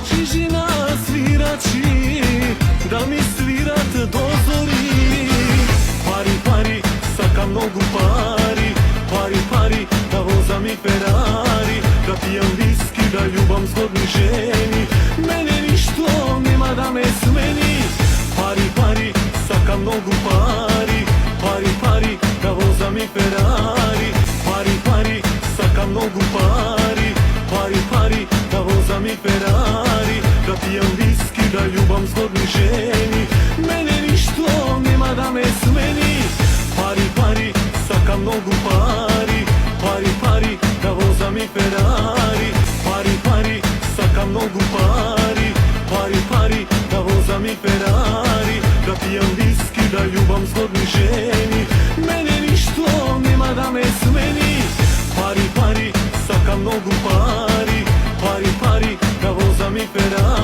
Čižina svirači, da mi svirat dozvoli. Pari, pari, saka mnogu pari. Pari, pari, da vozam i Ferrari. Da pijam viski, da ljubam zgodni ženi. Mene ništo nema da me smeni. Pari, pari, saka mnogu pari. Pari, pari, da vozam i Ferrari. Pari, pari, saka mnogu pari. Pari, pari, da vozam i Ferrari. Da pijam viski, da ljubam zgodni ženi. Mene ništo nema da me smeni. Pari, pari, saka mnogu pari. Pari, pari, da vozam i Ferrari. Pari, pari, saka mnogu pari. Pari, pari, da vozam i Ferrari. Da pijam viski, da ljubam zgodni ženi. Mene ništo nema da me smeni. Pari, pari, saka mnogu pari. Pari, pari, da vozam i Ferrari.